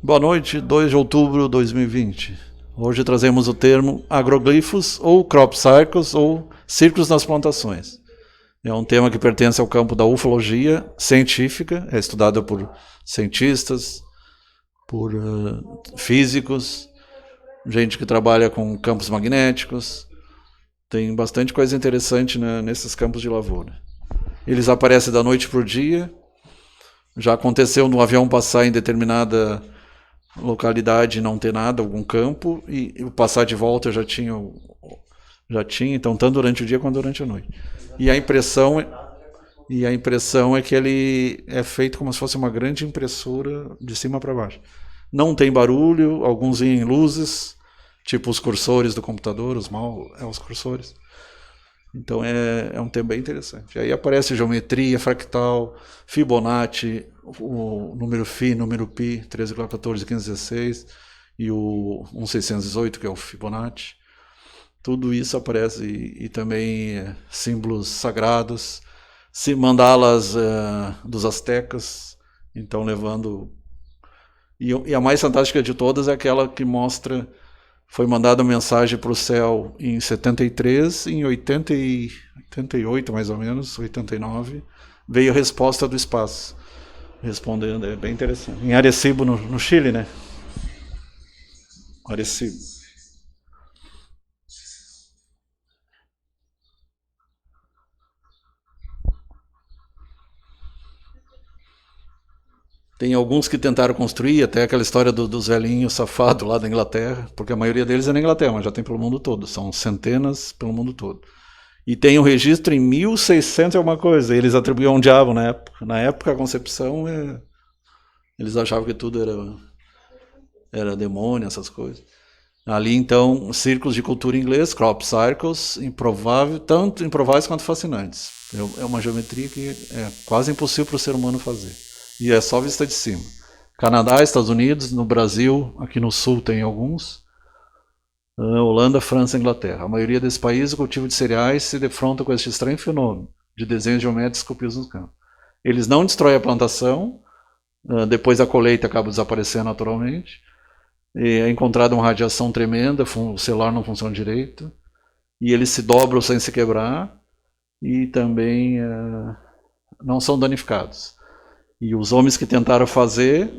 Boa noite, 2 de outubro de 2020. Hoje trazemos o termo agroglifos ou crop cycles ou círculos nas plantações. É um tema que pertence ao campo da ufologia científica, é estudado por cientistas, por físicos, gente que trabalha com campos magnéticos. Tem bastante coisa interessante nesses campos de lavoura. Eles aparecem da noite para o dia. Já aconteceu no avião passar em determinada localidade e não ter nada, algum campo, e o passar de volta já tinha, então tanto durante o dia quanto durante a noite. E a impressão é que ele é feito como se fosse uma grande impressora de cima para baixo. Não tem barulho, alguns em luzes, tipo os cursores do computador, os cursores. Então é um tema bem interessante. Aí aparece geometria, fractal, Fibonacci, o número Φ, número Pi, 13,14, 15, 16, e o 1618, que é o Fibonacci. Tudo isso aparece, e também símbolos sagrados, mandalas dos astecas, então levando... E a mais fantástica de todas é aquela que mostra... Foi mandada uma mensagem para o céu em 73, em 88 mais ou menos, 89, veio a resposta do espaço, respondendo, é bem interessante. Em Arecibo, no Chile, né? Arecibo. Tem alguns que tentaram construir, até aquela história dos velhinhos safados lá da Inglaterra, porque a maioria deles é na Inglaterra, mas já tem pelo mundo todo, são centenas pelo mundo todo. E tem um registro em 1600 e alguma coisa, eles atribuíam um diabo na época. Na época, a concepção, eles achavam que tudo era demônio, essas coisas. Ali, então, círculos de cultura inglês, crop circles, improvável, tanto improváveis quanto fascinantes. É uma geometria que é quase impossível para o ser humano fazer. E é só vista de cima. Canadá, Estados Unidos, no Brasil, aqui no sul tem alguns. Holanda, França e Inglaterra. A maioria desses países, o cultivo de cereais se defronta com este estranho fenômeno de desenhos geométricos esculpidos no campo. Eles não destroem a plantação, depois a colheita acaba desaparecendo naturalmente. É encontrada uma radiação tremenda, o celular não funciona direito, e eles se dobram sem se quebrar, e também não são danificados. E os homens que tentaram fazer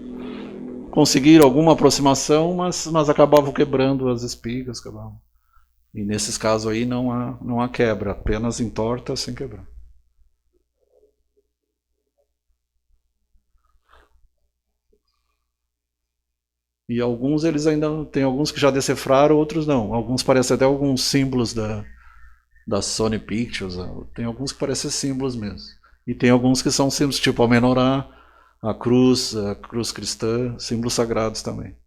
conseguiram alguma aproximação, mas acabavam quebrando as espigas. E nesses casos aí não há quebra, apenas entorta sem quebrar. E alguns eles ainda tem alguns que já decifraram, outros não. Alguns parecem até alguns símbolos da Sony Pictures. Tem alguns que parecem símbolos mesmo. E tem alguns que são símbolos tipo a menorá, a cruz cristã, símbolos sagrados também.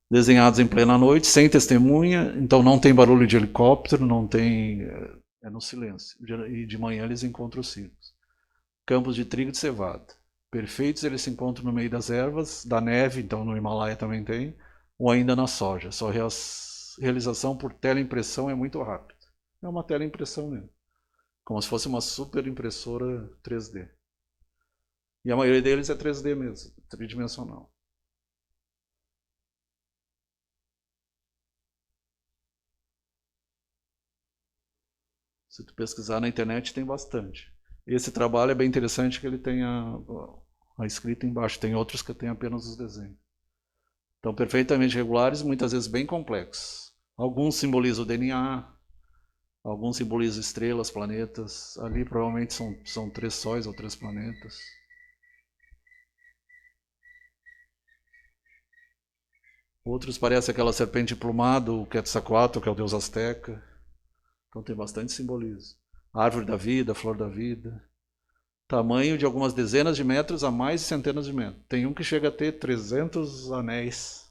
Desenhados em plena noite, sem testemunha, então não tem barulho de helicóptero, não tem. É no silêncio. E de manhã eles encontram os círculos. Campos de trigo e de cevada. Perfeitos, eles se encontram no meio das ervas, da neve, então no Himalaia também tem, ou ainda na soja. Sua realização por teleimpressão é muito rápida. É uma teleimpressão mesmo, como se fosse uma super impressora 3D. E a maioria deles é 3D mesmo, tridimensional. Se tu pesquisar na internet tem bastante. Esse trabalho é bem interessante que ele tem a escrita embaixo, tem outros que tem apenas os desenhos. Então, perfeitamente regulares, muitas vezes bem complexos. Alguns simbolizam o DNA, alguns simbolizam estrelas, planetas. Ali provavelmente são 3 sóis ou 3 planetas. Outros parecem aquela serpente emplumada, o Quetzalcoatl, que é o deus azteca. Então tem bastante simbolismo. Árvore da vida, flor da vida. Tamanho de algumas dezenas de metros a mais de centenas de metros. Tem um que chega a ter 300 anéis.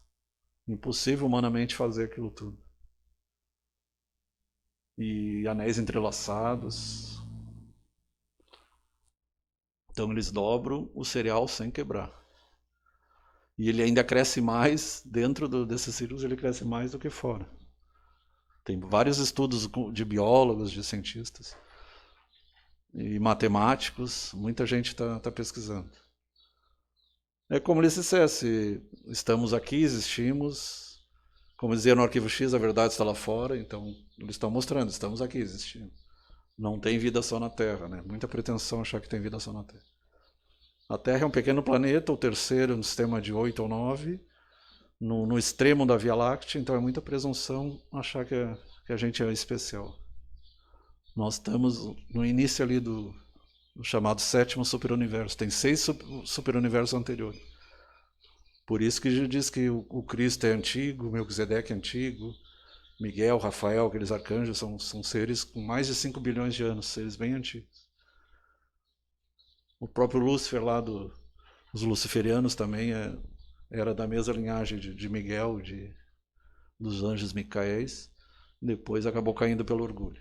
Impossível humanamente fazer aquilo tudo. E anéis entrelaçados. Então eles dobram o cereal sem quebrar. E ele ainda cresce mais, dentro desses círculos ele cresce mais do que fora. Tem vários estudos de biólogos, de cientistas e matemáticos, muita gente está pesquisando. É como ele dissesse, estamos aqui, existimos. Como dizia no Arquivo X, a verdade está lá fora, então eles estão mostrando, estamos aqui, existindo. Não tem vida só na Terra, né? Muita pretensão achar que tem vida só na Terra. A Terra é um pequeno planeta, o terceiro no sistema de 8 ou 9, no extremo da Via Láctea, então é muita presunção achar que a gente é especial. Nós estamos no início ali do chamado sétimo superuniverso. Tem 6 superuniversos anteriores. Por isso que diz que o Cristo é antigo, o Melquisedeque é antigo, Miguel, Rafael, aqueles arcanjos são seres com mais de 5 bilhões de anos, seres bem antigos. O próprio Lúcifer lá os luciferianos também era da mesma linhagem de Miguel, dos anjos micaéis, depois acabou caindo pelo orgulho.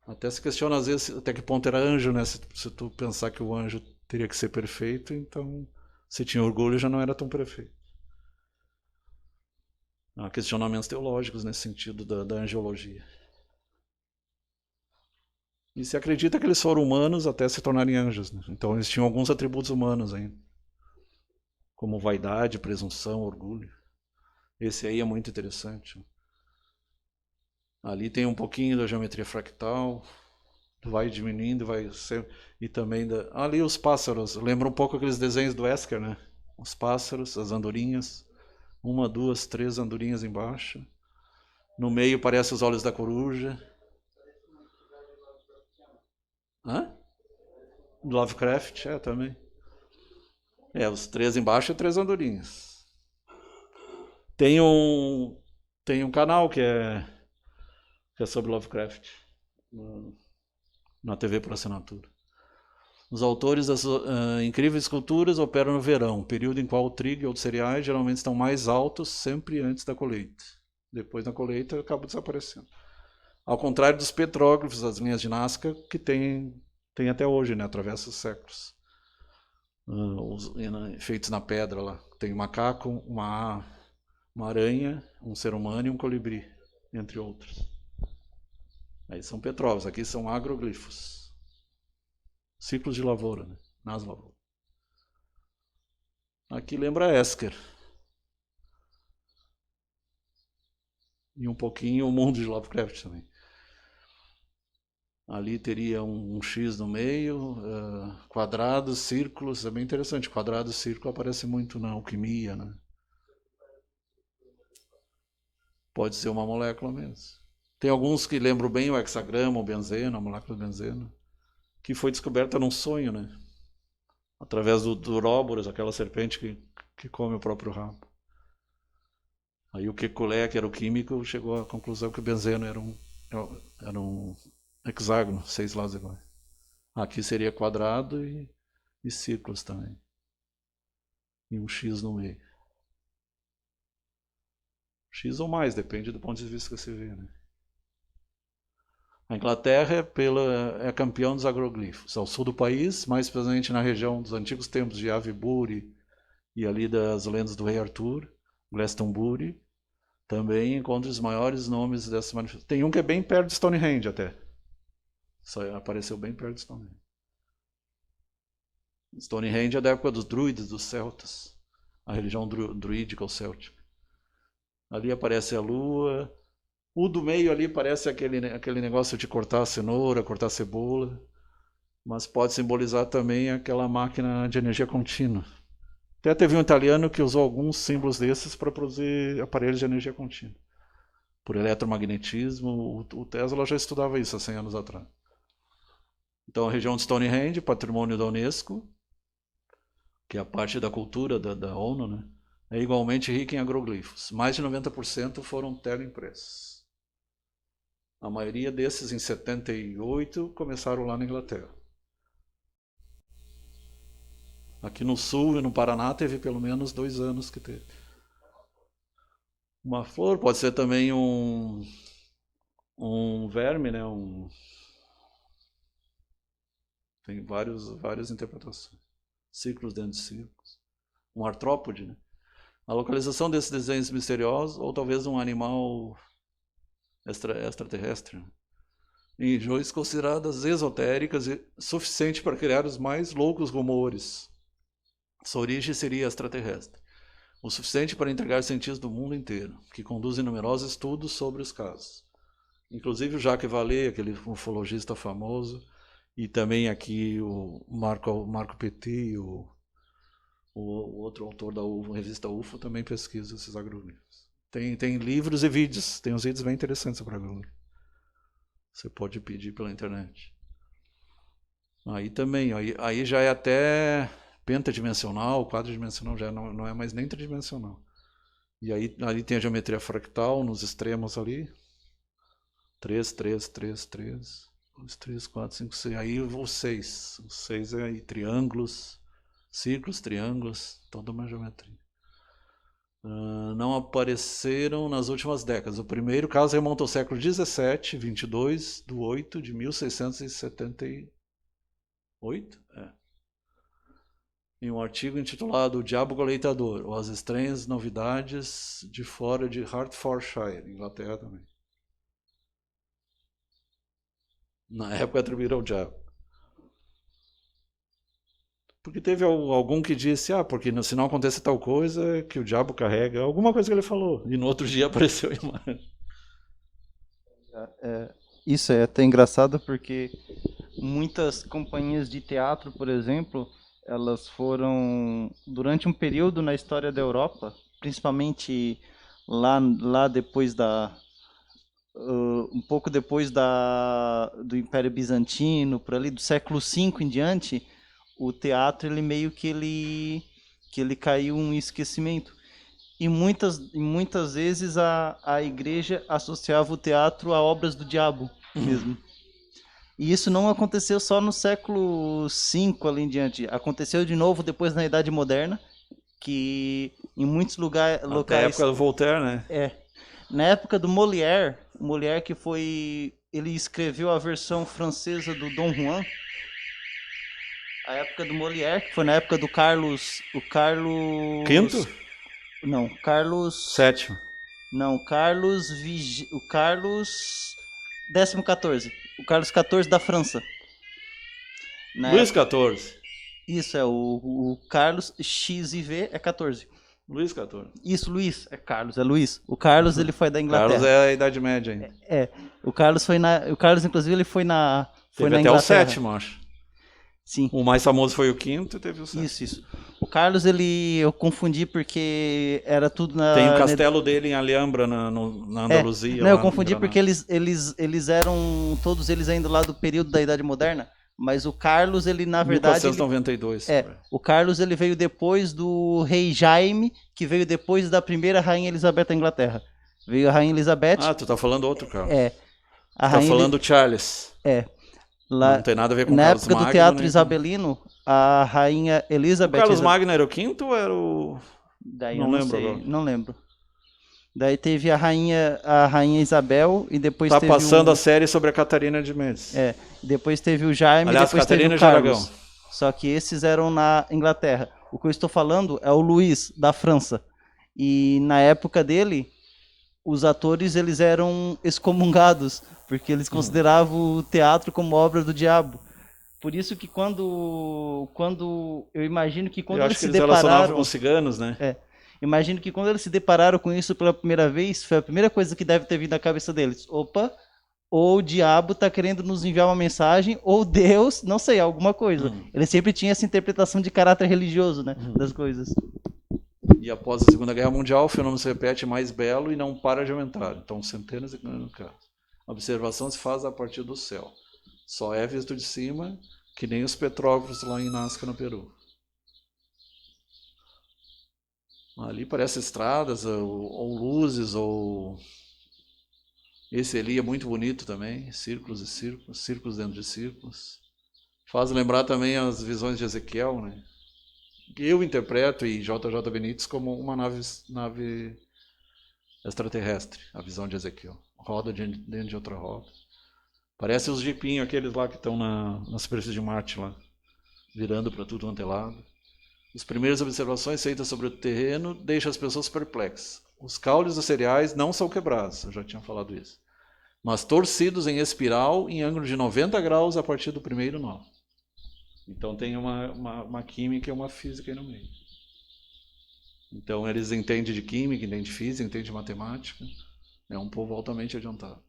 Até se questiona às vezes até que ponto era anjo, né? Se tu pensar que o anjo teria que ser perfeito, então se tinha orgulho já não era tão perfeito. Há questionamentos teológicos nesse sentido da angiologia. E se acredita que eles foram humanos até se tornarem anjos, né? Então eles tinham alguns atributos humanos ainda, como vaidade, presunção, orgulho. Esse aí é muito interessante. Ali tem um pouquinho da geometria fractal, vai diminuindo, vai ser, e também ali os pássaros, lembra um pouco aqueles desenhos do Esker, né? Os pássaros, as andorinhas, 1, 2, 3 andorinhas embaixo. No meio parece os olhos da coruja. Hã? Lovecraft, também. Os 3 embaixo e 3 andorinhas. Tem um canal que é sobre Lovecraft na TV por assinatura. Os autores das incríveis esculturas operam no verão, período em qual o trigo e outros cereais geralmente estão mais altos sempre antes da colheita. Depois da colheita acaba desaparecendo. Ao contrário dos petróglifos, as linhas de Nazca, que tem até hoje, né, atravessa os séculos. Feitos na pedra lá. Tem um macaco, uma aranha, um ser humano e um colibri, entre outros. Aí são petróglifos, aqui são agroglifos. Ciclos de lavoura, né? Nas lavouras. Aqui lembra Esker. E um pouquinho o mundo de Lovecraft também. Ali teria um X no meio, quadrados, círculos, é bem interessante. Quadrado e círculo aparece muito na alquimia, né? Pode ser uma molécula mesmo. Tem alguns que lembram bem o hexagrama, o benzeno, a molécula de benzeno, que foi descoberta num sonho, né? Através do Ouroboros, aquela serpente que come o próprio rabo. Aí o Kekulé, que era o químico, chegou à conclusão que o benzeno era um hexágono, 6 lados iguais. Aqui seria quadrado e círculos também. E um X no meio. X ou mais, depende do ponto de vista que você vê, né? A Inglaterra é campeão dos agroglifos. Ao sul do país, mais presente na região dos antigos templos de Avebury e ali das lendas do rei Arthur, Glastonbury, também encontra os maiores nomes dessa manifestação. Tem um que é bem perto de Stonehenge até. Só apareceu bem perto de Stonehenge. Stonehenge é da época dos druides, dos celtas. A religião druídica ou céltica. Ali aparece a lua. O do meio ali parece aquele negócio de cortar a cenoura, cortar a cebola. Mas pode simbolizar também aquela máquina de energia contínua. Até teve um italiano que usou alguns símbolos desses para produzir aparelhos de energia contínua. Por eletromagnetismo, o Tesla já estudava isso há 100 anos atrás. Então a região de Stonehenge, patrimônio da Unesco, que é a parte da cultura da ONU, né, é igualmente rica em agroglifos. Mais de 90% foram teleimpressos. A maioria desses, em 78, começaram lá na Inglaterra. Aqui no sul e no Paraná teve pelo menos 2 anos que teve. Uma flor pode ser também um verme, né? Tem várias interpretações. Círculos dentro de círculos. Um artrópode, né? A localização desses desenhos misteriosos, ou talvez um animal extraterrestre. em regiões consideradas esotéricas e suficiente para criar os mais loucos rumores. Sua origem seria extraterrestre, o suficiente para entregar cientistas do mundo inteiro, que conduzem numerosos estudos sobre os casos. Inclusive o Jacques Vallée, aquele ufologista famoso, e também aqui o Marco Petit, o outro autor da revista UFO, também pesquisa esses agroglifos. Tem livros e vídeos, tem uns vídeos bem interessantes sobre agroglifos. Você pode pedir pela internet. Aí também, aí já é até pentadimensional, quadridimensional, já não é mais nem tridimensional. E aí ali tem a geometria fractal nos extremos ali. 3, 3, 3, 3, 2, 3, 4, 5, 6. Aí o 6. O 6 é aí triângulos, círculos, triângulos, toda uma geometria. Não apareceram nas últimas décadas. O primeiro caso remonta ao século XVII, 22/8 de 1678. Em um artigo intitulado O Diabo Goleitador, ou As Estranhas Novidades de Fora de Hertfordshire, Inglaterra também. Na época atribuíram ao diabo. Porque teve algum que disse, porque se não acontece tal coisa, que o diabo carrega. Alguma coisa que ele falou. E no outro dia apareceu a imagem. Isso é até engraçado porque muitas companhias de teatro, por exemplo, elas foram, durante um período na história da Europa, principalmente lá depois um pouco depois do Império Bizantino, por ali, do século V em diante, o teatro ele meio que ele caiu em esquecimento. E muitas vezes a igreja associava o teatro a obras do diabo mesmo. E isso não aconteceu só no século V ali em diante. Aconteceu de novo depois na Idade Moderna, que em muitos locais... Na época do Voltaire, né? Na época do Molière que foi... Ele escreveu a versão francesa do Dom Juan. A época do Molière, que foi na época do Carlos... Quinto? Não, Carlos... Sétimo. Não, Carlos 14. O Carlos XIV da França. Luís XIV. Isso, o Carlos XIV é 14. Luís XIV. Isso, Luís. É Carlos, é Luís. O Carlos, ele foi da Inglaterra. Carlos é a Idade Média ainda. O Carlos inclusive, ele foi na Teve até Inglaterra. O sétimo, acho. Sim. O mais famoso foi o quinto e teve o sétimo. Isso. O Carlos, eu confundi porque era tudo na... Tem o castelo dele em Alhambra, na Andaluzia. Não, eu confundi porque eles eram, todos eles ainda lá do período da Idade Moderna, mas o Carlos, ele na verdade... 1492. O Carlos, ele veio depois do rei Jaime, que veio depois da primeira rainha Elizabeth da Inglaterra. Veio a rainha Elizabeth... tu tá falando outro, Carlos. Tá falando Charles. Lá, não tem nada a ver com na Carlos época Magno, do teatro né? isabelino, a rainha Elizabeth... O Carlos Magno era o quinto ou era o... Daí não eu lembro agora. Não lembro. Daí teve a rainha Isabel e depois tá teve passando a série sobre a Catarina de Médici. Depois teve o Jaime, aliás, depois Catarina teve o Carlos. de Aragão. Só que esses eram na Inglaterra. O que eu estou falando é o Luís, da França. E na época dele, os atores eles eram excomungados, porque eles consideravam o teatro como obra do diabo. Por isso que quando eu imagino que quando eles se depararam com os ciganos, né? Imagino que quando eles se depararam com isso pela primeira vez, foi a primeira coisa que deve ter vindo na cabeça deles. Opa, ou o diabo está querendo nos enviar uma mensagem, ou Deus, não sei, alguma coisa. Ele sempre tinha essa interpretação de caráter religioso, né, das coisas. E após a Segunda Guerra Mundial, o fenômeno se repete mais belo e não para de aumentar. Então, centenas de casos. A observação se faz a partir do céu. Só é visto de cima, que nem os petróglifos lá em Nazca, no Peru. Ali parece estradas, ou luzes, ou... Esse ali é muito bonito também, círculos e círculos, círculos dentro de círculos. Faz lembrar também as visões de Ezequiel, né? Eu interpreto, e JJ Benítez, como uma nave extraterrestre, a visão de Ezequiel. Roda dentro de outra roda. Parece os jipinhos, aqueles lá que estão na superfície de Marte, lá, virando para tudo quanto é lado. As primeiras observações feitas sobre o terreno deixam as pessoas perplexas. Os caules dos cereais não são quebrados, eu já tinha falado isso. mas torcidos em espiral em ângulo de 90 graus a partir do primeiro nó. Então tem uma química e uma física aí no meio. Então eles entendem de química, entendem de física, entendem de matemática. É um povo altamente adiantado.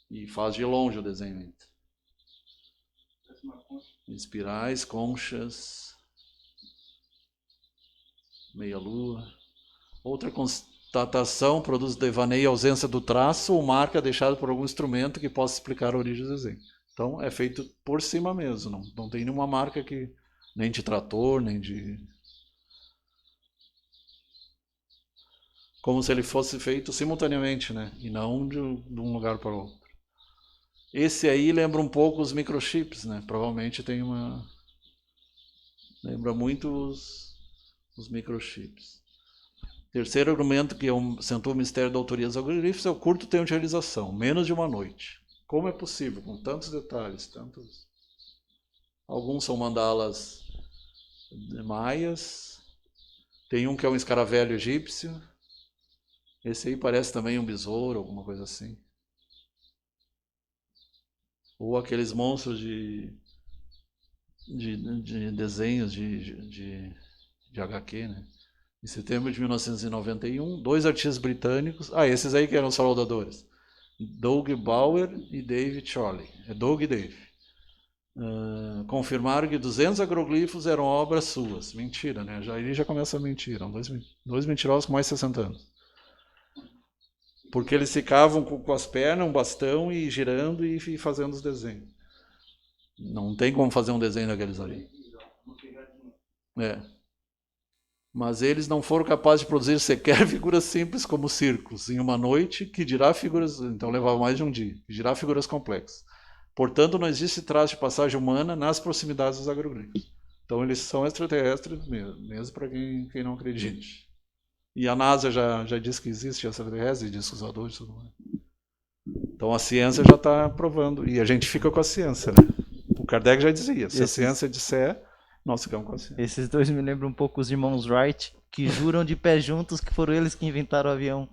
E faz de longe o desenho ainda. Espirais, conchas, meia-lua. Outra constatação produz devaneio e ausência do traço ou marca deixada por algum instrumento que possa explicar a origem do desenho. Então é feito por cima mesmo, não tem nenhuma marca que nem de trator, nem de... Como se ele fosse feito simultaneamente, né? E não de um lugar para o outro. Esse aí lembra um pouco os microchips, né? Provavelmente tem uma... Lembra muito os microchips. Terceiro argumento que acentua o mistério da autoria dos agroglifos é o curto tempo de realização, menos de uma noite. Como é possível, com tantos detalhes, tantos... Alguns são mandalas maias, tem um que é um escaravelho egípcio, esse aí parece também um besouro, alguma coisa assim. Ou aqueles monstros de desenhos de HQ, né? Em setembro de 1991, 2 artistas britânicos, esses aí que eram os saudadores, Doug Bauer e Dave Chorley, Doug e Dave, confirmaram que 200 agroglifos eram obras suas. Mentira, né? Ele já começa a mentir, eram dois mentirosos com mais de 60 anos. Porque eles ficavam com as pernas, um bastão e girando e fazendo os desenhos. Não tem como fazer um desenho daqueles ali. Mas eles não foram capazes de produzir sequer figuras simples como círculos em uma noite, que dirá figuras, então levava mais de um dia, que dirá figuras complexas. Portanto, não existe traço de passagem humana nas proximidades dos agroglifos. Então eles são extraterrestres mesmo para quem não acredite. E a NASA já disse que existe extraterrestres, discos voadores e tudo mais. Então a ciência já está provando. E a gente fica com a ciência, né? O Kardec já dizia, se a ciência disser, nós ficamos com a ciência. Esses dois me lembram um pouco os irmãos Wright, que juram de pé juntos que foram eles que inventaram o avião.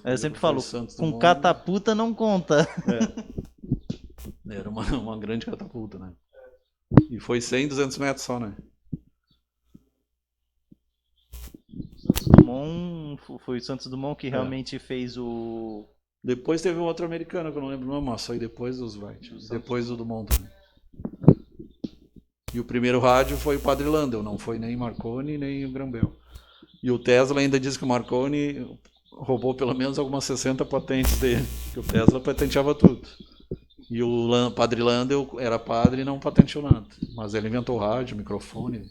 Eu sempre falo, com catapulta não conta. Era uma grande catapulta, né? E foi 100, 200 metros só, né? Foi o Santos Dumont que realmente fez o... Depois teve um outro americano, que eu não lembro o nome, mas foi depois dos Wright, depois do Dumont também. E o primeiro rádio foi o Padre Landau, não foi nem Marconi, nem o Graham-Bell. E o Tesla ainda diz que o Marconi roubou pelo menos algumas 60 patentes dele, que o Tesla patenteava tudo. E o Padre Landau era padre e não patenteou nada. Mas ele inventou rádio, microfone,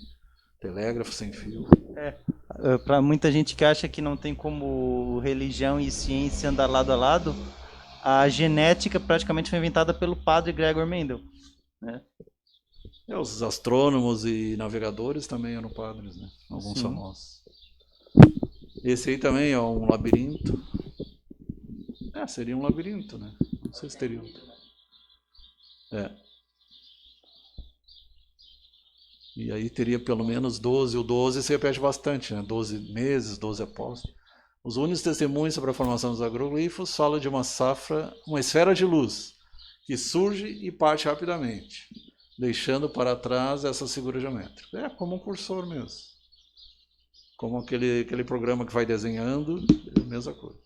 telégrafo sem fio. Para muita gente que acha que não tem como religião e ciência andar lado a lado, a genética praticamente foi inventada pelo padre Gregor Mendel, né? Os astrônomos e navegadores também eram padres, né? Alguns famosos. Esse aí também é um labirinto. Seria um labirinto, né? Não sei se teria outro. E aí teria pelo menos 12. O 12 se repete bastante, né? 12 meses, 12 apóstolos. Os únicos testemunhos sobre a formação dos agroglifos falam de uma esfera de luz, que surge e parte rapidamente, deixando para trás essa figura geométrica. É como um cursor mesmo. Como aquele programa que vai desenhando, é a mesma coisa.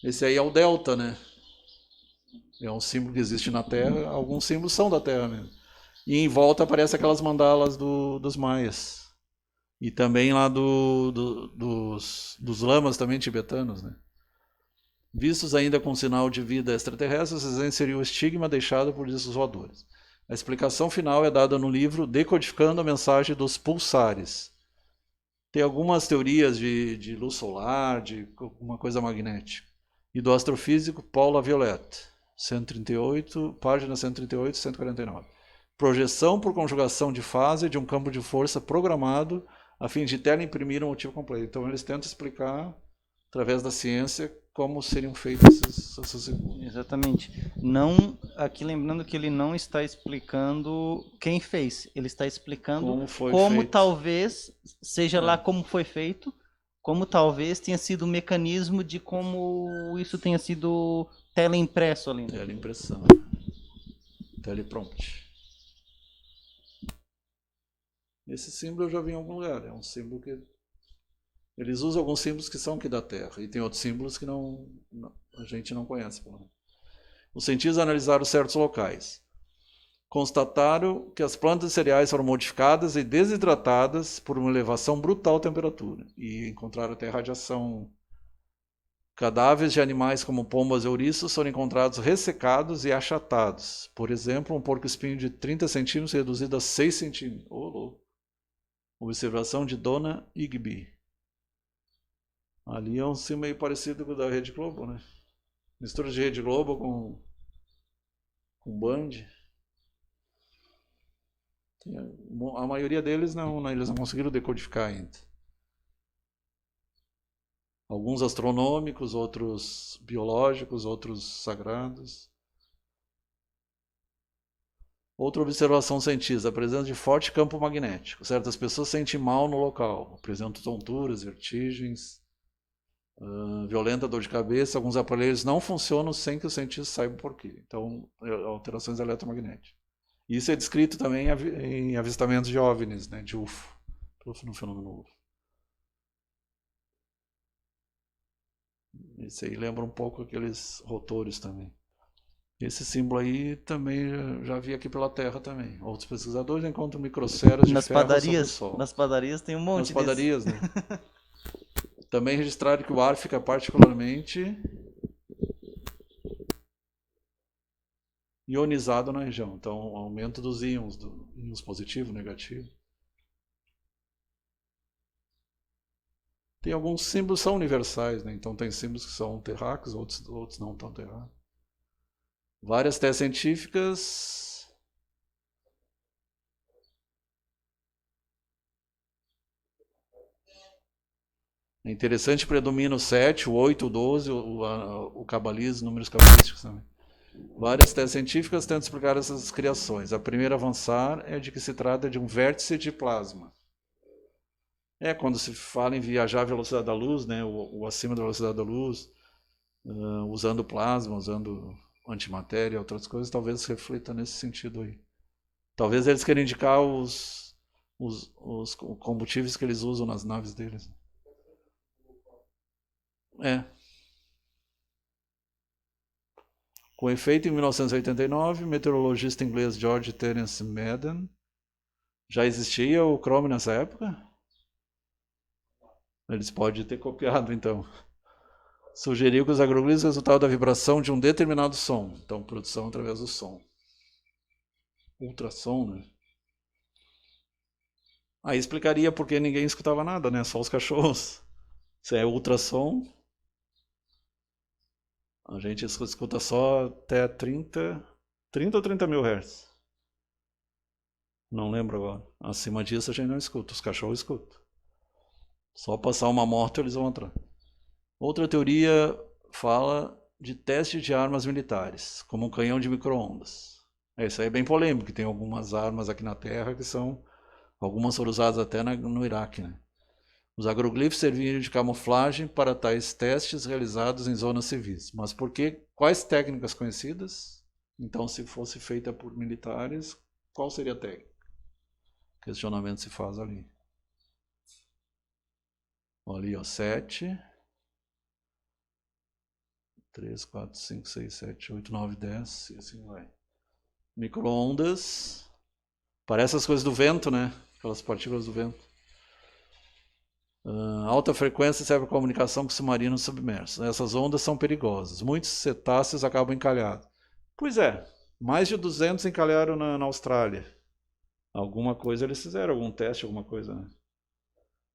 Esse aí é o delta, né? É um símbolo que existe na Terra, alguns símbolos são da Terra mesmo. E em volta aparecem aquelas mandalas dos maias. E também lá dos lamas também tibetanos, né? Vistos ainda com sinal de vida extraterrestre, esse desenho seria o estigma deixado por discos voadores. A explicação final é dada no livro Decodificando a Mensagem dos Pulsares. Tem algumas teorias de luz solar, de alguma coisa magnética. E do astrofísico Paul Laviolette, 138, página 138 e 149. Projeção por conjugação de fase de um campo de força programado a fim de teleimprimir um motivo completo. Então eles tentam explicar, através da ciência, como seriam feitas essas figuras. Exatamente. Aqui lembrando que ele não está explicando quem fez, ele está explicando como talvez, seja lá como foi feito, como talvez tenha sido o mecanismo de como isso tenha sido teleimpresso ali. Né? Teleimpressão. Teleprompt. Esse símbolo eu já vi em algum lugar. É um símbolo que... Eles usam alguns símbolos que são aqui da Terra. E tem outros símbolos que a gente não conhece. Os cientistas analisaram certos locais. Constataram que as plantas cereais foram modificadas e desidratadas por uma elevação brutal de temperatura. E encontraram até radiação. Cadáveres de animais como pombas e ouriços foram encontrados ressecados e achatados. Por exemplo, um porco-espinho de 30 centímetros reduzido a 6 centímetros. Observação de Dona Igby. Ali é um símbolo meio parecido com o da Rede Globo, né? Mistura de Rede Globo com Band. A maioria deles eles não conseguiram decodificar ainda. Alguns astronômicos, outros biológicos, outros sagrados. Outra observação científica, a presença de forte campo magnético. Certas pessoas sentem mal no local, apresentam tonturas, vertigens, violenta dor de cabeça. Alguns aparelhos não funcionam sem que o cientista saiba por quê. Então, alterações eletromagnéticas. Isso é descrito também em avistamentos de OVNIs, né, de UFO, no fenômeno UFO. Esse aí lembra um pouco aqueles rotores também. Esse símbolo aí também já vi aqui pela Terra também. Outros pesquisadores encontram microsferas de ferro sobre o Sol. Nas padarias tem um monte Nas padarias, né? Também registraram que o ar fica particularmente ionizado na região. Então, aumento dos íons, íons positivo, negativo. Tem alguns símbolos que são universais, né? Então tem símbolos que são terráqueos, outros não tão terráqueos. Várias teses científicas. É interessante, predomina o 7, o 8, o 12, o cabalismo, números cabalísticos também. Várias teses científicas tentam explicar essas criações. A primeira a avançar é de que se trata de um vértice de plasma. Quando se fala em viajar à velocidade da luz, né, ou acima da velocidade da luz, usando plasma, usando antimatéria, outras coisas, talvez reflita nesse sentido aí. Talvez eles queiram indicar os combustíveis que eles usam nas naves deles. Com efeito, em 1989, o meteorologista inglês George Terence Madden, já existia o Chrome nessa época? Eles podem ter copiado, então. Sugeriu que os agroglifos resultavam da vibração de um determinado som. Então, produção através do som. Ultrassom, né? Aí explicaria por que ninguém escutava nada, né? Só os cachorros. Se é ultrassom, a gente escuta só até 30 ou 30 mil Hz. Não lembro agora. Acima disso a gente não escuta. Os cachorros escutam. Só passar uma moto eles vão entrar. Outra teoria fala de teste de armas militares, como um canhão de micro-ondas. Isso aí é bem polêmico, tem algumas armas aqui na Terra que são... Algumas foram usadas até no Iraque, né? Os agroglifos serviram de camuflagem para tais testes realizados em zonas civis. Mas por quê? Quais técnicas conhecidas? Então, se fosse feita por militares, qual seria a técnica? Questionamento se faz ali. Ali, ó, 7, 3, 4, 5, 6, 7, 8, 9, 10, e assim vai. Micro-ondas. Parece as coisas do vento, né? Aquelas partículas do vento. Alta frequência serve para comunicação com submarinos submersos. Essas ondas são perigosas. Muitos cetáceos acabam encalhados. Pois é, mais de 200 encalharam na Austrália. Alguma coisa eles fizeram, algum teste, alguma coisa, né?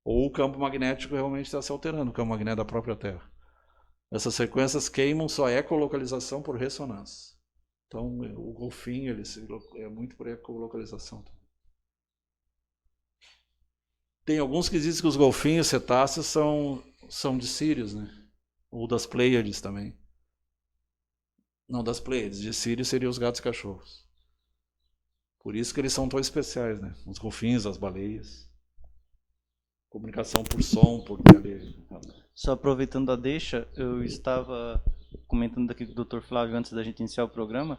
Ou o campo magnético realmente está se alterando, o campo magnético da própria Terra. Essas frequências queimam sua ecolocalização por ressonância. Então, o golfinho é muito por ecolocalização. Tem alguns que dizem que os golfinhos cetáceos são de Sírios, né? Ou das Pleiades também. Não, das Pleiades. De Sírios seriam os gatos e cachorros. Por isso que eles são tão especiais, né? Os golfinhos, as baleias. Comunicação por som, por tele. Só aproveitando a deixa, eu estava comentando aqui com o Dr. Flávio antes da gente iniciar o programa,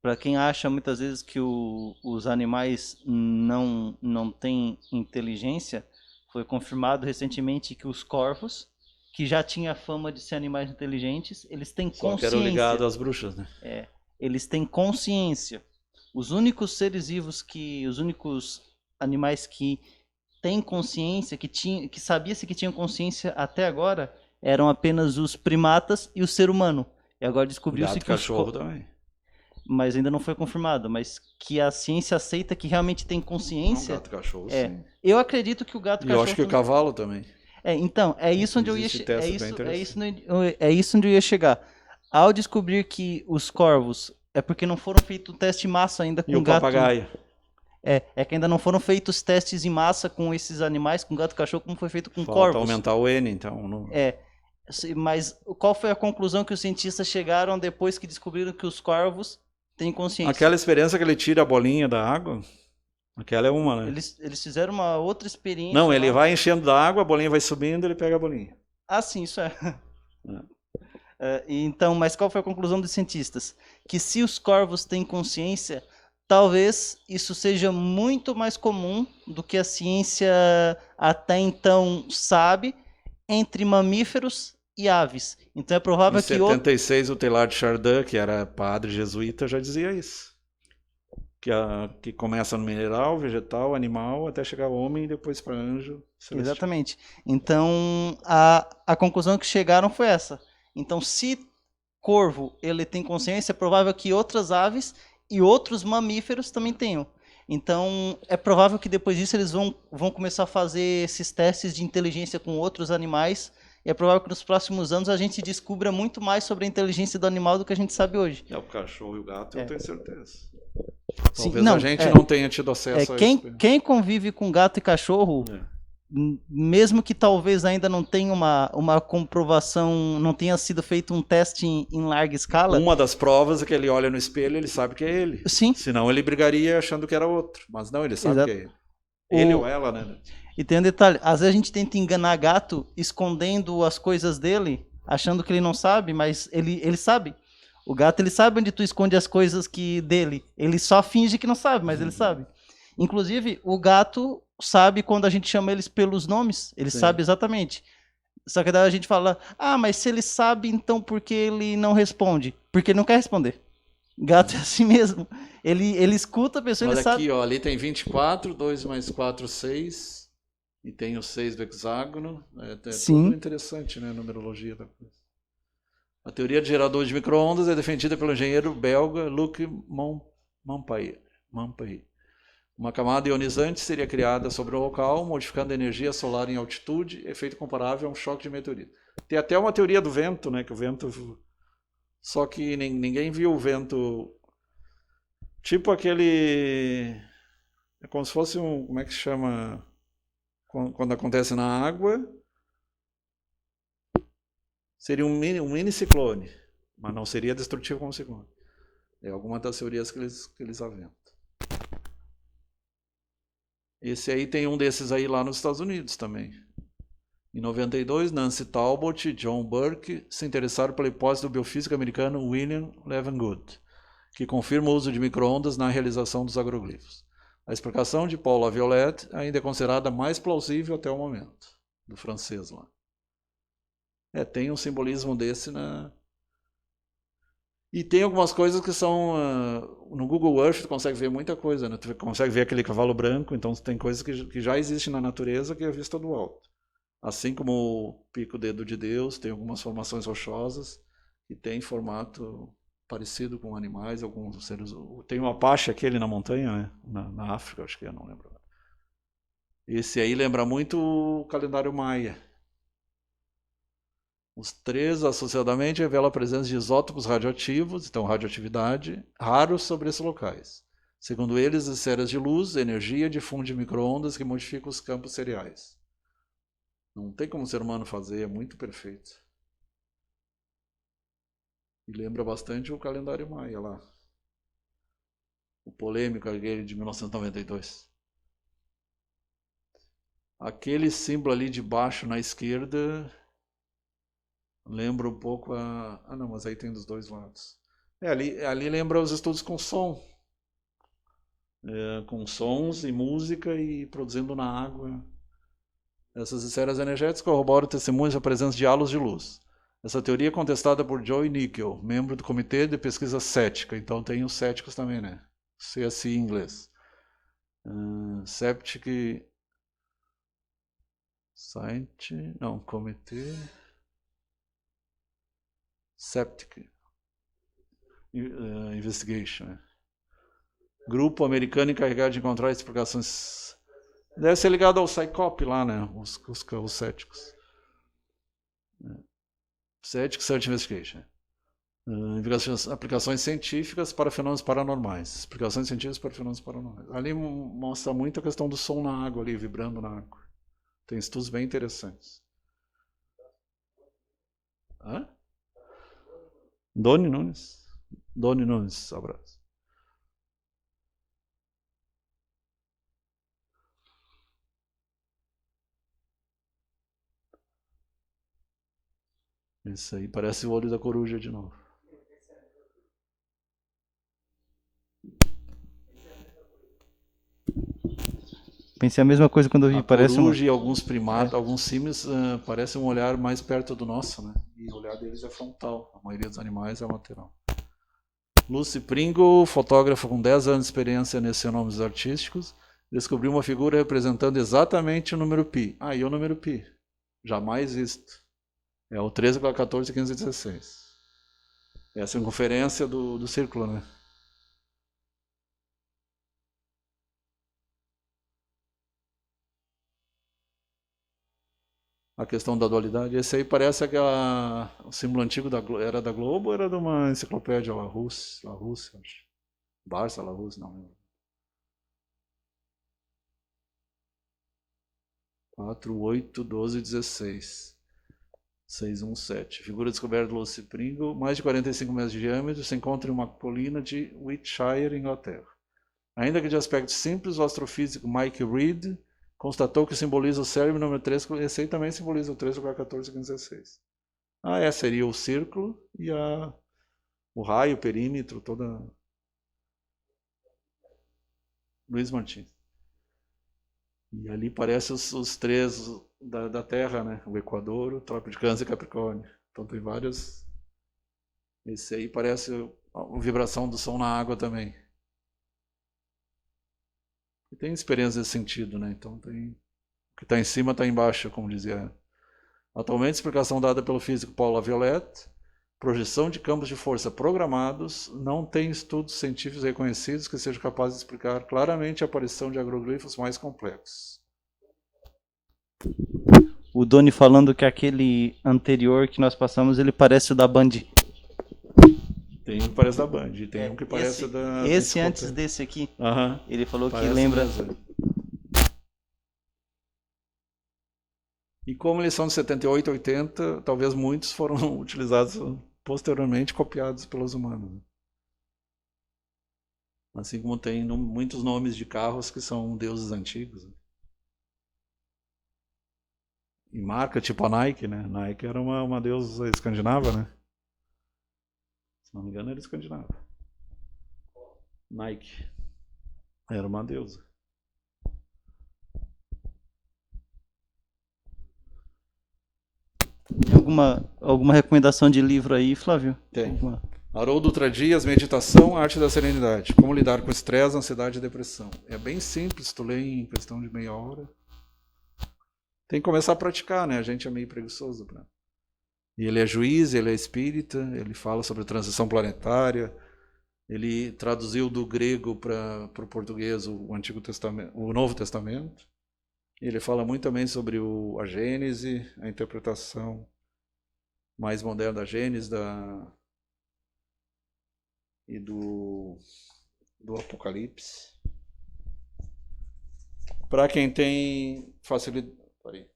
para quem acha muitas vezes que os animais não têm inteligência, foi confirmado recentemente que os corvos, que já tinha fama de ser animais inteligentes, eles têm Só que consciência. eram ligados às bruxas, né? Eles têm consciência. Os únicos seres vivos os únicos animais que têm consciência, que sabia-se que tinham consciência até agora, eram apenas os primatas e o ser humano. E agora descobriu-se Gato e que cachorro também. mas ainda não foi confirmado, mas que a ciência aceita que realmente tem consciência. Não, gato e cachorro, sim. Eu acredito que o gato e E cachorro... eu acho que o cavalo também. Então, é isso onde eu ia Existe testes bem é isso onde eu ia chegar. Ao descobrir que os corvos é porque não foram feitos testes em massa ainda com E o gato. papagaio. É que ainda não foram feitos testes em massa com esses animais, com gato e cachorro, como foi feito com Falta corvos. aumentar o N, então. Não... Mas qual foi a conclusão que os cientistas chegaram depois que descobriram que os corvos têm consciência? Aquela experiência que ele tira a bolinha da água, aquela é uma, né? Eles fizeram uma outra experiência. Não, ele vai enchendo da água, a bolinha vai subindo, ele pega a bolinha. Ah, sim, isso é. Então, mas qual foi a conclusão dos cientistas? Que se os corvos têm consciência, talvez isso seja muito mais comum do que a ciência até então sabe entre mamíferos e aves. Então é provável Em 76, o Teilhard de Chardin, que era padre jesuíta, já dizia isso. Que começa no mineral, vegetal, animal, até chegar ao homem e depois para anjo celestial. Exatamente. Então, a conclusão que chegaram foi essa. Então, se corvo ele tem consciência, é provável que outras aves e outros mamíferos também tenham. Então, é provável que depois disso eles vão começar a fazer esses testes de inteligência com outros animais. E é provável que nos próximos anos a gente descubra muito mais sobre a inteligência do animal do que a gente sabe hoje. O cachorro e o gato, eu tenho certeza. Sim, talvez a gente não tenha tido acesso a isso. Quem convive com gato e cachorro, mesmo que talvez ainda não tenha uma comprovação, não tenha sido feito um teste em larga escala. Uma das provas é que ele olha no espelho e ele sabe que é ele. Sim. Senão ele brigaria achando que era outro. Mas não, ele sabe que é ele. Ele ou ela, né? E tem um detalhe, às vezes a gente tenta enganar gato escondendo as coisas dele, achando que ele não sabe, mas ele sabe. O gato, ele sabe onde tu esconde as coisas dele. Ele só finge que não sabe, mas ele sabe. Inclusive, o gato sabe quando a gente chama eles pelos nomes. Ele sabe exatamente. Só que daí a gente fala, mas se ele sabe, então por que ele não responde? Porque ele não quer responder. Gato é assim mesmo. Ele escuta a pessoa, ele sabe. Olha aqui, ali tem 24, 2 mais 4, 6. E tem o 6 do hexágono. Sim. Tudo interessante, né? A numerologia da coisa. A teoria de gerador de micro-ondas é defendida pelo engenheiro belga Luc Montpellier. Uma camada ionizante seria criada sobre o local, modificando a energia solar em altitude, efeito comparável a um choque de meteorito. Tem até uma teoria do vento, né? Que o vento... Só que ninguém viu o vento... Tipo aquele... É como se fosse um... Como é que se chama... Quando acontece na água... Seria um mini ciclone, mas não seria destrutivo como ciclone. É alguma das teorias que eles aventam. Esse aí tem um desses aí lá nos Estados Unidos também. Em 92, Nancy Talbot e John Burke se interessaram pela hipótese do biofísico americano William Levengood, que confirma o uso de micro-ondas na realização dos agroglifos. A explicação de Paul Laviolette ainda é considerada mais plausível até o momento, do francês lá. Tem um simbolismo desse na... E tem algumas coisas que são... no Google Earth tu consegue ver muita coisa, né? Tu consegue ver aquele cavalo branco, então tem coisas que já existem na natureza que é vista do alto. Assim como o pico-dedo de Deus, tem algumas formações rochosas que tem formato parecido com animais, alguns seres... Tem um Apache aquele na montanha, né? Na África, acho que eu não lembro. Esse aí lembra muito o calendário maia. Os 3 associadamente revelam a presença de isótopos radioativos, então radioatividade, raros sobre esses locais. Segundo eles, as esferas de luz, energia, difunde micro-ondas que modificam os campos cereais. Não tem como o ser humano fazer, é muito perfeito. E lembra bastante o calendário maia lá. O polêmico aquele de 1992. Aquele símbolo ali de baixo na esquerda... Lembra um pouco a... Ah, não, mas aí tem dos dois lados. Ali lembra os estudos com som. Com sons e música e produzindo na água. Essas esferas energéticas corroboram testemunhos da presença de halos de luz. Essa teoria é contestada por Joy Nickel, membro do Comitê de Pesquisa Cética. Então tem os céticos também, né? CSI em inglês. Septic... Science... Não, Comitê... Septic Investigation. Né? Grupo americano encarregado de encontrar explicações... Deve ser ligado ao Psychop lá, né? Os céticos. Cético Search Investigation. Aplicações científicas para fenômenos paranormais. Explicações científicas para fenômenos paranormais. Ali mostra muito a questão do som na água ali, vibrando na água. Tem estudos bem interessantes. Hã? Doni Nunes. Doni Nunes, abraço. Isso aí parece o olho da coruja de novo. Pensei a mesma coisa quando eu vi. Parece coruja e alguns primatas, alguns símios, parecem um olhar mais perto do nosso, né? E o olhar deles é frontal. A maioria dos animais é lateral. Lucy Pringle, fotógrafa com 10 anos de experiência nesses fenômenos artísticos, descobriu uma figura representando exatamente o número π. E o número π? Jamais visto. É o 13,14, 15, 16. Essa é a circunferência do círculo, né? A questão da dualidade. Esse aí parece o símbolo antigo era da Globo ou era de uma enciclopédia Larousse, acho. Barça, Larousse, não lembro. 4, 8, 12, 16. 617. Figura descoberta do Lucy Pringle, mais de 45 metros de diâmetro, se encontra em uma colina de Wiltshire, Inglaterra. Ainda que de aspecto simples, o astrofísico Mike Reed constatou que simboliza o cérebro número 3, esse aí também simboliza o 13,14, 15, 16. Seria o círculo e o raio, o perímetro, toda... Luiz Martins. E ali parece os três da Terra, né? O Equador, o Trópico de Câncer e Capricórnio. Então tem vários... Esse aí parece a vibração do som na água também. E tem experiência nesse sentido, né? Então tem... O que está em cima está embaixo, como dizia. Atualmente, a explicação dada pelo físico Paul Laviolette, projeção de campos de força programados, não tem estudos científicos reconhecidos que sejam capazes de explicar claramente a aparição de agroglifos mais complexos. O Doni falando que aquele anterior que nós passamos, ele parece o da Band. Tem um que parece da Band, tem um que parece da... Esse antes desse aqui, ele falou que parece lembra... mesmo. E como eles são de 78 e 80, talvez muitos foram utilizados posteriormente, copiados pelos humanos. Assim como tem muitos nomes de carros que são deuses antigos. E marca tipo a Nike, né? Nike era uma deusa escandinava, né? Se não me engano era escandinava. Nike. Era uma deusa. Alguma recomendação de livro aí, Flávio? Tem. Haroldo Dutra-Dias, Meditação, Arte da Serenidade. Como lidar com estresse, ansiedade e depressão. É bem simples, tu lê em questão de meia hora. Tem que começar a praticar, né? A gente é meio preguiçoso. E ele é juiz, ele é espírita, ele fala sobre transição planetária. Ele traduziu do grego para o português o Antigo Testamento, o Novo Testamento. Ele fala muito também sobre a Gênese, a interpretação mais moderna da Gênese e do Apocalipse. Para quem tem facilidade... Peraí.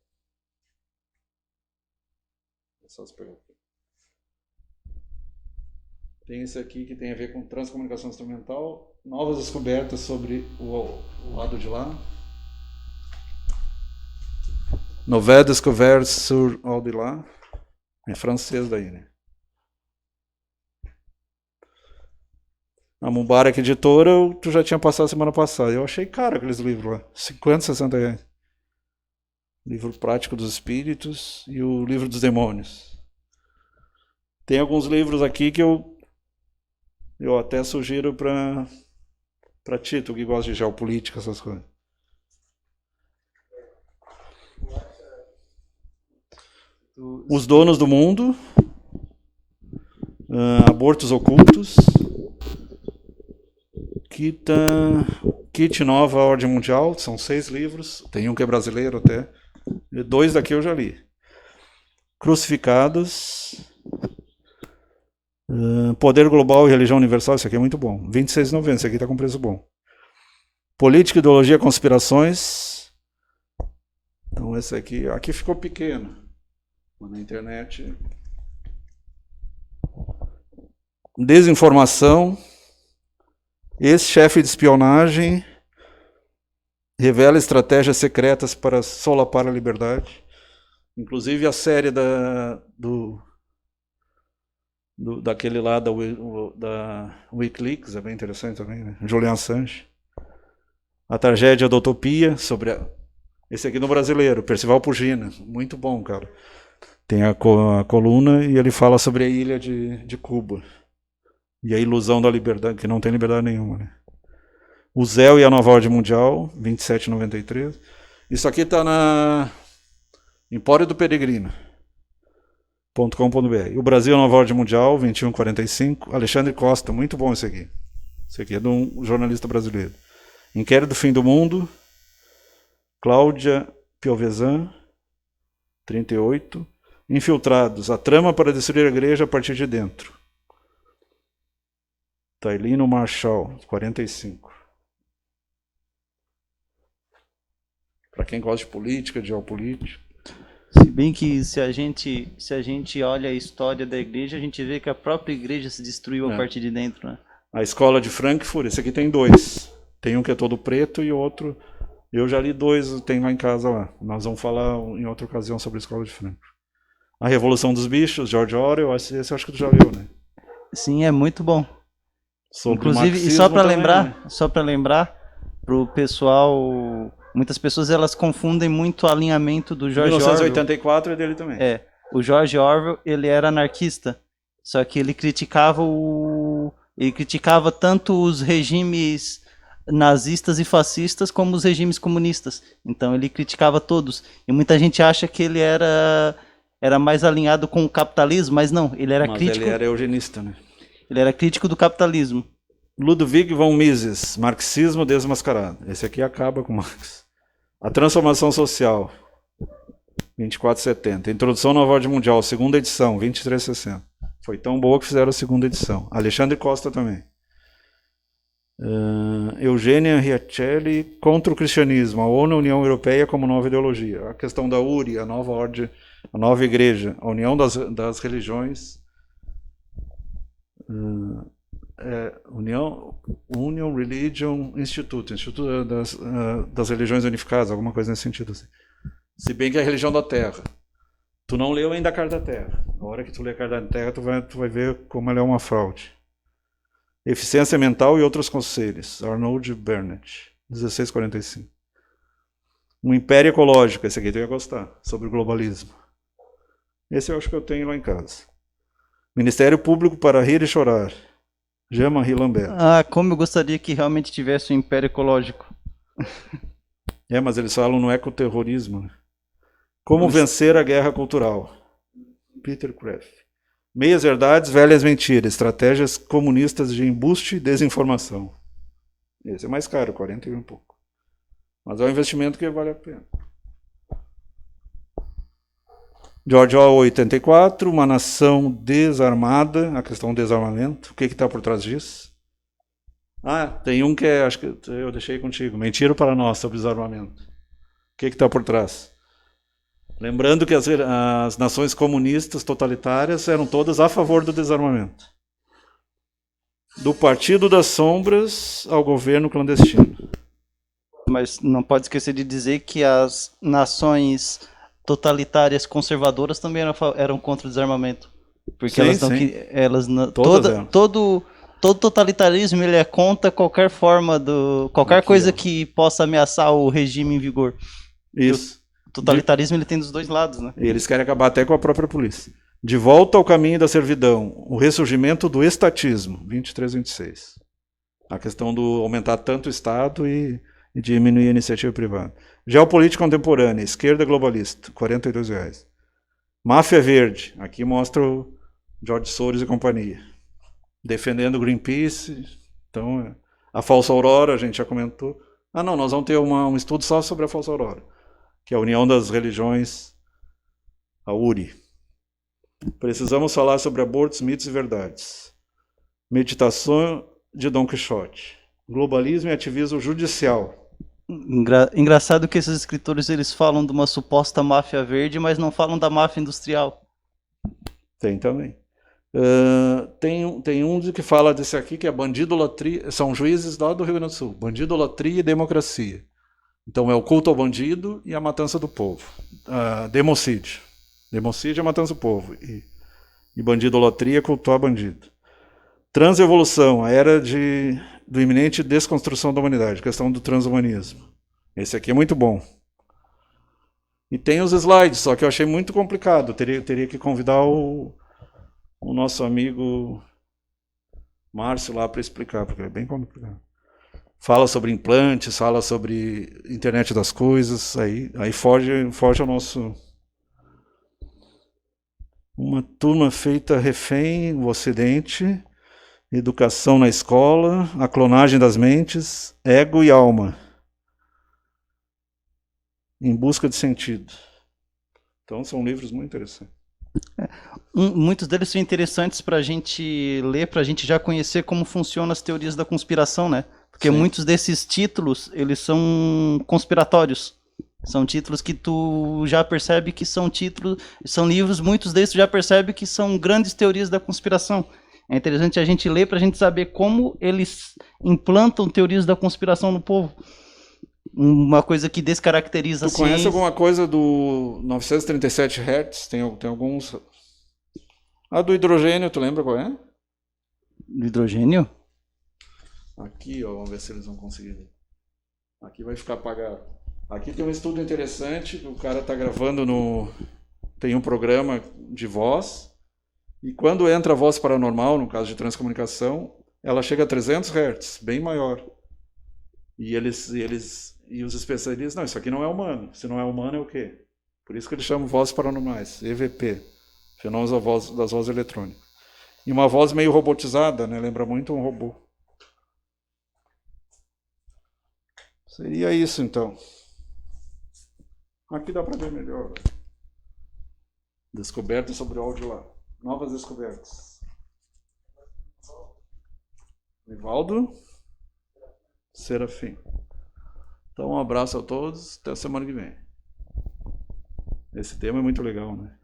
Tem esse aqui que tem a ver com transcomunicação instrumental, novas descobertas sobre o lado de lá. Nouvelles découvertes sur au-delà. É francês daí, né? A Mubarak Editora, tu já tinha passado semana passada. Eu achei caro aqueles livros lá. 50, 60 reais. Livro Prático dos Espíritos e o Livro dos Demônios. Tem alguns livros aqui que eu até sugiro para ti, tu que gosta de geopolítica, essas coisas. Os Donos do Mundo, Abortos Ocultos, Kit Nova Ordem Mundial, são 6 livros, tem um que é brasileiro até, 2 daqui eu já li. Crucificados, Poder Global e Religião Universal, isso aqui é muito bom, R$26,90, esse aqui está com preço bom. Política, Ideologia, Conspirações, então esse aqui ficou pequeno, na internet. Desinformação, ex-chefe de espionagem revela estratégias secretas para solapar a liberdade. Inclusive a série daquele lá da Wikileaks é bem interessante também, né? Julian Assange. A Tragédia da Utopia, esse aqui no brasileiro, Percival Pugina, muito bom, cara. Tem a coluna e ele fala sobre a ilha de Cuba. E a ilusão da liberdade, que não tem liberdade nenhuma, né? O Zéu e a Nova Ordem Mundial, R$27,93. Isso aqui está na Empório do Peregrino.com.br. O Brasil e a Nova Ordem Mundial, R$21,45. Alexandre Costa, muito bom esse aqui. Esse aqui é de um jornalista brasileiro. Inquérito do Fim do Mundo, Cláudia Piovesan, 38. Infiltrados, a trama para destruir a igreja a partir de dentro. Tailino Marshall, 45. Para quem gosta de política, de geopolítica. Se bem que se a gente olha a história da igreja, a gente vê que a própria igreja se destruiu a partir de dentro, né? A Escola de Frankfurt, esse aqui tem 2. Tem um que é todo preto e outro... Eu já li 2, tem lá em casa lá. Nós vamos falar em outra ocasião sobre a Escola de Frankfurt. A Revolução dos Bichos, George Orwell, esse eu acho que tu já leu, né? Sim, é muito bom. Sobre inclusive, e só para lembrar pro pessoal, muitas pessoas elas confundem muito o alinhamento do George 1984 Orwell. É dele também. O George Orwell, ele era anarquista, só que ele criticava tanto os regimes nazistas e fascistas como os regimes comunistas. Então ele criticava todos. E muita gente acha que ele era mais alinhado com o capitalismo, mas não, ele era crítico. Ele era eugenista, né? Ele era crítico do capitalismo. Ludwig von Mises, Marxismo Desmascarado. Esse aqui acaba com Marx. A Transformação Social, 24,70. Introdução à Nova Ordem Mundial, segunda edição, 23,60. Foi tão boa que fizeram a segunda edição. Alexandre Costa também. Eugênia Riacelli, Contra o Cristianismo, a ONU e a União Europeia como nova ideologia. A questão da URI, a nova ordem, a nova igreja, a união das religiões... Union Religion Institute das Religiões Unificadas, alguma coisa nesse sentido assim. Se bem que é a religião da Terra. Tu não leu ainda a Carta da Terra. Na hora que tu lê a Carta da Terra, tu vai ver como ela é uma fraude. Eficiência Mental e Outros Conselhos, Arnold Bennett, 1645. Um Império Ecológico, esse aqui tu ia gostar, sobre o globalismo. Esse eu acho que eu tenho lá em casa. Ministério Público para Rir e Chorar, Jean-Marie Lambert. Como eu gostaria que realmente tivesse um império ecológico. Mas eles falam no ecoterrorismo. Né? Como vencer a guerra cultural, Peter Kreeft. Meias verdades, velhas mentiras, estratégias comunistas de embuste e desinformação. Esse é mais caro, 41 e pouco. Mas é um investimento que vale a pena. George Orwell, 84, Uma Nação Desarmada, a questão do desarmamento. O que está por trás disso? Tem um que acho que eu deixei contigo. Mentira para nós sobre desarmamento. O que está por trás? Lembrando que as nações comunistas totalitárias eram todas a favor do desarmamento. Do Partido das Sombras ao governo clandestino. Mas não pode esquecer de dizer que as nações totalitárias conservadoras também eram contra o desarmamento. Porque Sim, elas não sim. que elas não, Todas eram. todo totalitarismo ele é contra qualquer forma qualquer Aqui, coisa ó. que possa ameaçar o regime em vigor. Isso. O totalitarismo ele tem dos dois lados, né? E eles querem acabar até com a própria polícia. De volta ao caminho da servidão, o ressurgimento do estatismo, 23 26. A questão do aumentar tanto o Estado e diminuir a iniciativa privada. Geopolítica contemporânea, esquerda globalista, R$42. Máfia Verde, aqui mostra o George Soros e companhia. Defendendo o Greenpeace. Então, a falsa aurora, a gente já comentou. Ah, não, nós vamos ter um estudo só sobre a falsa aurora, que é a União das Religiões, a URI. Precisamos falar sobre abortos, mitos e verdades. Meditação de Dom Quixote. Globalismo e ativismo judicial. Engraçado que esses escritores eles falam de uma suposta máfia verde, mas não falam da máfia industrial. Tem também. Tem um que fala desse aqui, que é bandidolatria. São juízes lá do Rio Grande do Sul. Bandidolatria e democracia. Então é o culto ao bandido e a matança do povo. Democídio. Democídio é a matança do povo. E bandidolatria é cultuar bandido. Transevolução, a era do iminente desconstrução da humanidade, questão do transhumanismo. Esse aqui é muito bom. E tem os slides, só que eu achei muito complicado. Teria que convidar o nosso amigo Márcio lá para explicar, porque é bem complicado. Fala sobre implantes, fala sobre internet das coisas, aí foge ao nosso... Uma turma feita refém, o Ocidente, educação na escola, a clonagem das mentes, ego e alma, em busca de sentido. Então são livros muito interessantes. Muitos deles são interessantes para a gente ler, para a gente já conhecer como funcionam as teorias da conspiração, né? Porque muitos desses títulos, eles são conspiratórios. São títulos que tu já percebe que são livros, muitos desses tu já percebe que são grandes teorias da conspiração. É interessante a gente ler para a gente saber como eles implantam teorias da conspiração no povo. Uma coisa que descaracteriza Tu conhece alguma coisa do 937 Hz? Tem alguns... A do hidrogênio, tu lembra qual é? Do hidrogênio? Aqui, ó, vamos ver se eles vão conseguir. Aqui vai ficar apagado. Aqui tem um estudo interessante, que o cara está gravando tem um programa de voz, e quando entra a voz paranormal, no caso de transcomunicação, ela chega a 300 Hz, bem maior. E os especialistas, não, isso aqui não é humano. Se não é humano, é o quê? Por isso que eles chamam vozes paranormais, EVP, fenômenos das vozes eletrônicas. E uma voz meio robotizada, né? Lembra muito um robô. Seria isso, então. Aqui dá para ver melhor. Descobertas sobre o áudio lá. Novas descobertas. Nivaldo Serafim. Então, um abraço a todos. Até a semana que vem. Esse tema é muito legal, né?